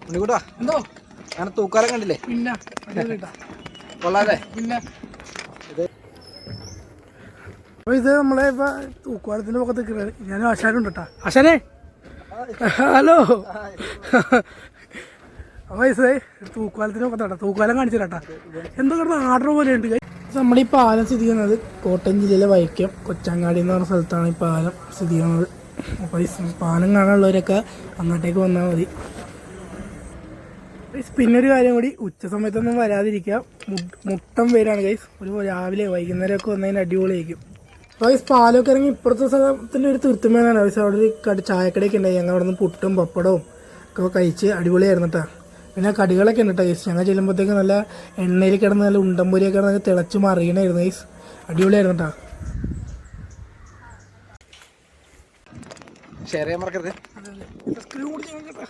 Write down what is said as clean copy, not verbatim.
ഉണ്ണിക്കുട്ടാ എന്തോ അങ്ങനെ തൂക്കാലം കണ്ടില്ലേ? പിന്നെ കൊള്ളാല്ലേ? പിന്നെ അപ്പോൾ ഇത് നമ്മളെ ഇപ്പോൾ തൂക്കുവാലത്തിൻ്റെ പക്കത്ത് ഞാൻ ആശാനുണ്ട് കേട്ടോ. ആശാനേ ഹലോ. അപ്പോൾ ഇത് തൂക്കുവാലത്തിൻ്റെ പക്കത്താട്ടോ. തൂക്കുവാലം കാണിച്ചു തരാട്ടാ. എന്തോ കിടന്ന ആർഡർ പോലെ ഉണ്ട്. നമ്മുടെ ഈ പാലം സ്ഥിതി ചെയ്യുന്നത് കോട്ടയം ജില്ലയിലെ വൈക്കം കൊച്ചാങ്ങാടി എന്ന് പറഞ്ഞ സ്ഥലത്താണ് ഈ പാലം സ്ഥിതി ചെയ്യുന്നത്. അപ്പോൾ ഈ പാലം കാണാനുള്ളവരൊക്കെ അങ്ങോട്ടേക്ക് വന്നാൽ മതി. പിന്നൊരു കാര്യം കൂടി, ഉച്ച സമയത്തൊന്നും വരാതിരിക്കുക. മുട്ടം പേരാണ് ഗൈസ്. ഒരു രാവിലെ വൈകുന്നേരമൊക്കെ വന്നതിന് അടിപൊളിയായിരിക്കും. അപ്പോൾ ഈ പാലമൊക്കെ ഇറങ്ങി ഇപ്പുറത്തെ സ്ഥലത്തിൻ്റെ ഒരു തീർത്തുമേനാണ് ഗൈസ്. അവിടെ ഒരു ചായക്കടയൊക്കെ ഉണ്ടായി. ഞങ്ങൾ അവിടെ നിന്ന് പുട്ടും പപ്പടവും ഒക്കെ കഴിച്ച് അടിപൊളിയായിരുന്നു കേട്ടോ. പിന്നെ കടികളൊക്കെ ഉണ്ട് കേട്ടോ ഗൈസ്. ഞങ്ങൾ ചെല്ലുമ്പോഴത്തേക്ക് നല്ല എണ്ണയിൽ കിടന്ന് നല്ല ഉണ്ടംപൊരിയൊക്കെ കിടന്ന് തിളച്ച് മറിയണമായിരുന്നു ഗൈസ്. അടിപൊളിയായിരുന്നു കേട്ടോ. ഷെയർ ചെയ്യാൻ മറക്കരുത്. സബ്സ്ക്രൈബ് കൂടി ചെയ്യണം കേട്ടോ.